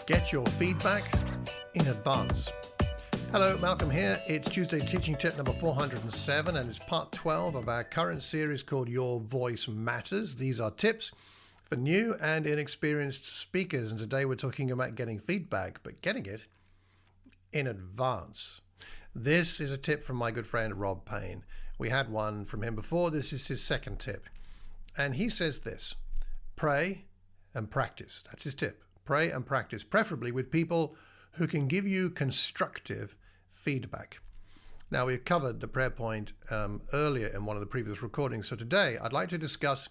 Get your feedback in advance. Hello, Malcolm here. It's Tuesday teaching tip number 407 and it's part 12 of our current series called Your Voice Matters. These are tips for new and inexperienced speakers, and today we're talking about getting feedback, but getting it in advance. This is a tip from my good friend Rob Payne. We had one from him before. This is his second tip. And he says this: pray and practice. That's his tip. Pray and practice, preferably with people who can give you constructive feedback. Now, we've covered the prayer point earlier in one of the previous recordings. So today I'd like to discuss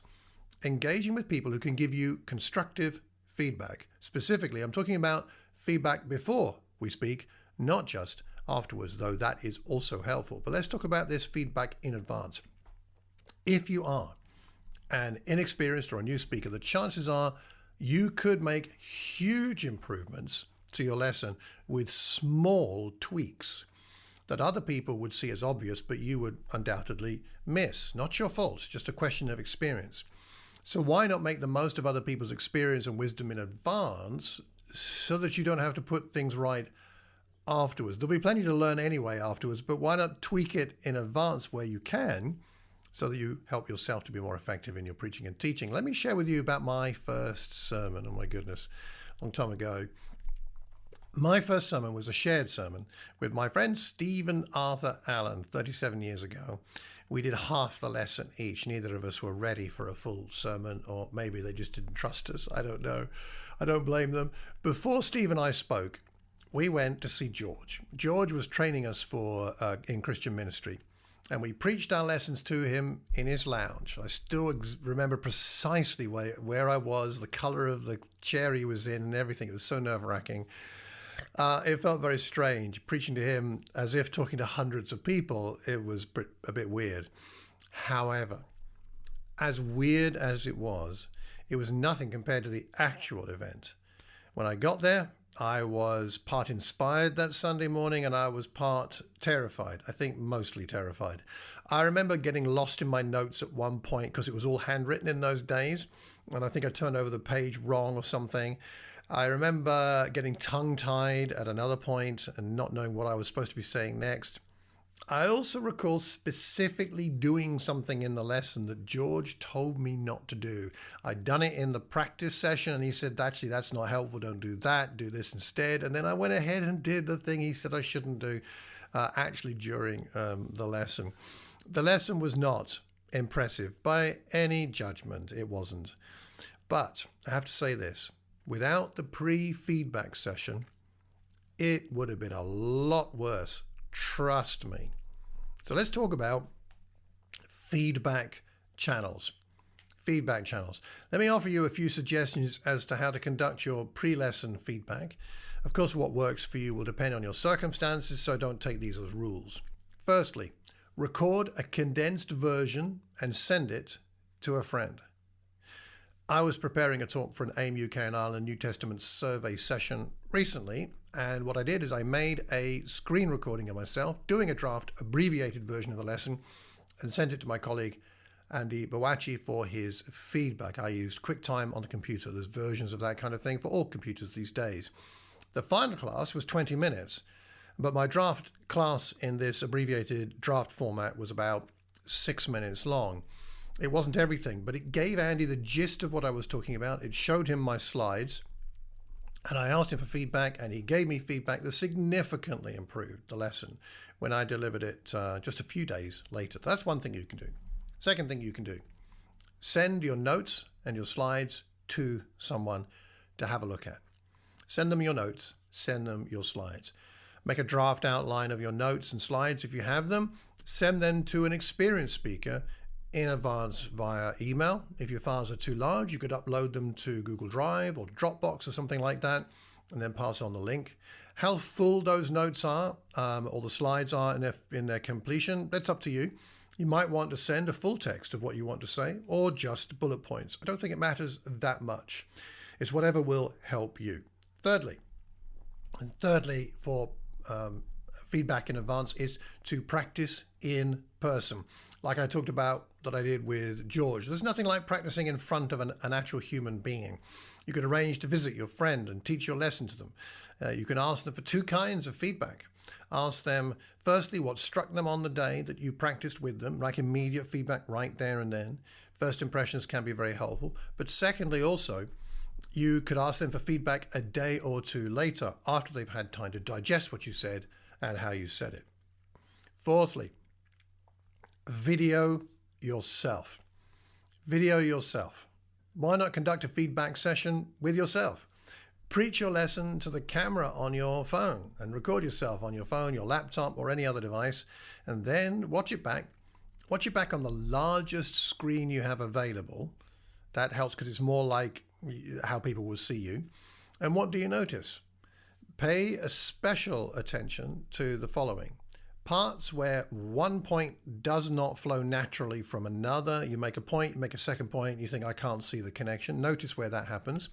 engaging with people who can give you constructive feedback. Specifically, I'm talking about feedback before we speak, not just afterwards, though that is also helpful. But let's talk about this feedback in advance. If you are an inexperienced or a new speaker, the chances are you could make huge improvements to your lesson with small tweaks that other people would see as obvious, but you would undoubtedly miss. Not your fault, just a question of experience. So why not make the most of other people's experience and wisdom in advance so that you don't have to put things right afterwards? There'll be plenty to learn anyway afterwards, but why not tweak it in advance where you can, so that you help yourself to be more effective in your preaching and teaching? Let me share with you about my first sermon. Oh my goodness, a long time ago. My first sermon was a shared sermon with my friend Stephen Arthur Allen 37 years ago. We did half the lesson each. Neither of us were ready for a full sermon, or maybe they just didn't trust us. I don't know. I don't blame them. Before Steve and I spoke, we went to see George. George was training us in Christian ministry, and we preached our lessons to him in his lounge. I still remember precisely where I was, the color of the chair he was in and everything. It was so nerve-wracking. It felt very strange preaching to him as if talking to hundreds of people. It was a bit weird. However, as weird as it was nothing compared to the actual event. When I got there, I was part inspired that Sunday morning and I was part terrified. I think mostly terrified. I remember getting lost in my notes at one point because it was all handwritten in those days, and I think I turned over the page wrong or something. I remember getting tongue-tied at another point and not knowing what I was supposed to be saying next. I also recall specifically doing something in the lesson that George told me not to do. I'd done it in the practice session and he said, actually, that's not helpful. Don't do that. Do this instead. And then I went ahead and did the thing he said I shouldn't do actually during the lesson. The lesson was not impressive by any judgment. It wasn't. But I have to say this. Without the pre-feedback session, it would have been a lot worse. Trust me. So let's talk about feedback channels. Feedback channels. Let me offer you a few suggestions as to how to conduct your pre-lesson feedback. Of course, what works for you will depend on your circumstances, so don't take these as rules. Firstly, record a condensed version and send it to a friend. I was preparing a talk for an AIM UK and Ireland New Testament survey session recently, and what I did is I made a screen recording of myself doing a draft abbreviated version of the lesson and sent it to my colleague Andy Bawachi for his feedback. I used QuickTime on the computer. There's versions of that kind of thing for all computers these days. The final class was 20 minutes, but my draft class in this abbreviated draft format was about 6 minutes long. It wasn't everything, but it gave Andy the gist of what I was talking about. It showed him my slides, and I asked him for feedback, and he gave me feedback that significantly improved the lesson when I delivered it just a few days later. That's one thing you can do. Second thing you can do, send your notes and your slides to someone to have a look at. Send them your notes, send them your slides. Make a draft outline of your notes and slides if you have them. Send them to an experienced speaker in advance via email. If your files are too large, you could upload them to Google Drive or Dropbox or something like that, and then pass on the link. How full those notes are, or the slides are in their completion, that's up to you. You might want to send a full text of what you want to say, or just bullet points. I don't think it matters that much. It's whatever will help you. Thirdly, for feedback in advance is to practice in person. like I talked about that I did with George. There's nothing like practicing in front of an actual human being. You can arrange to visit your friend and teach your lesson to them. You can ask them for two kinds of feedback. Ask them, firstly, what struck them on the day that you practiced with them, like immediate feedback right there and then. First impressions can be very helpful. But secondly, also, you could ask them for feedback a day or two later after they've had time to digest what you said and how you said it. Fourthly, video yourself. Video yourself. Why not conduct a feedback session with yourself? Preach your lesson to the camera on your phone and record yourself on your phone, your laptop, or any other device, and then watch it back. Watch it back on the largest screen you have available. That helps because it's more like how people will see you. And what do you notice? Pay a special attention to the following. Parts where one point does not flow naturally from another. You make a point, you make a second point, you think, I can't see the connection. Notice where that happens.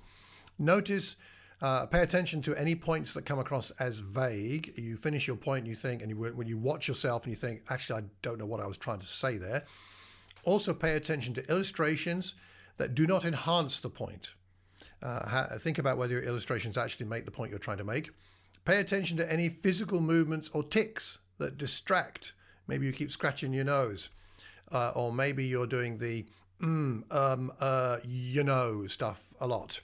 Notice, pay attention to any points that come across as vague. You finish your point, you think, and when you watch yourself and you think, actually, I don't know what I was trying to say there. Also pay attention to illustrations that do not enhance the point. Think about whether your illustrations actually make the point you're trying to make. Pay attention to any physical movements or tics that distract. Maybe you keep scratching your nose, or maybe you're doing the stuff a lot,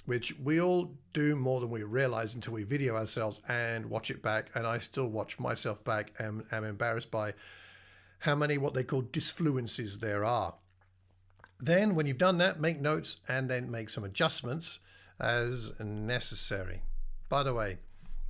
which we all do more than we realize until we video ourselves and watch it back. And I still watch myself back and am embarrassed by how many what they call disfluencies there are. Then when you've done that, make notes and then make some adjustments as necessary. By the way,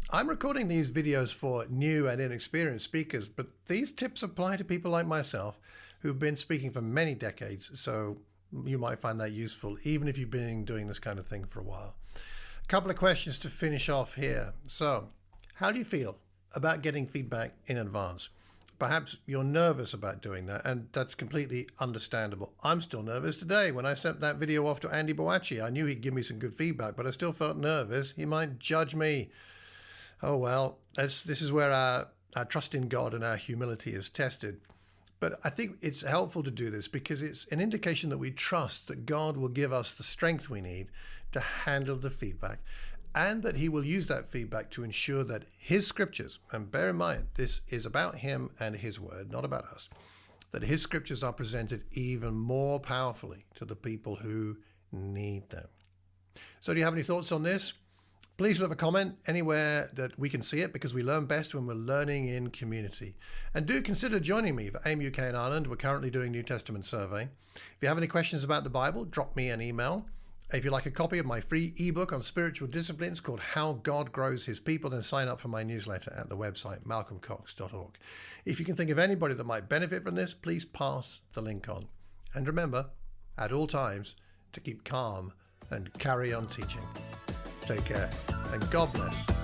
I'm recording these videos for new and inexperienced speakers, but these tips apply to people like myself who've been speaking for many decades, so you might find that useful even if you've been doing this kind of thing for a while. A couple of questions to finish off here. So, how do you feel about getting feedback in advance? Perhaps you're nervous about doing that, and that's completely understandable. I'm still nervous today. When I sent that video off to Andy Boacci, I knew he'd give me some good feedback, but I still felt nervous. He might judge me. Oh well, this is where our trust in God and our humility is tested. But I think it's helpful to do this because it's an indication that we trust that God will give us the strength we need to handle the feedback, and that he will use that feedback to ensure that his scriptures, and bear in mind, this is about him and his word, not about us, that his scriptures are presented even more powerfully to the people who need them. So do you have any thoughts on this? Please leave a comment anywhere that we can see it, because we learn best when we're learning in community. And do consider joining me for AIM UK and Ireland. We're currently doing New Testament survey. If you have any questions about the Bible, drop me an email. If you'd like a copy of my free ebook on spiritual disciplines called How God Grows His People, then sign up for my newsletter at the website malcolmcox.org. If you can think of anybody that might benefit from this, please pass the link on. And remember, at all times, to keep calm and carry on teaching. Take care, and God bless.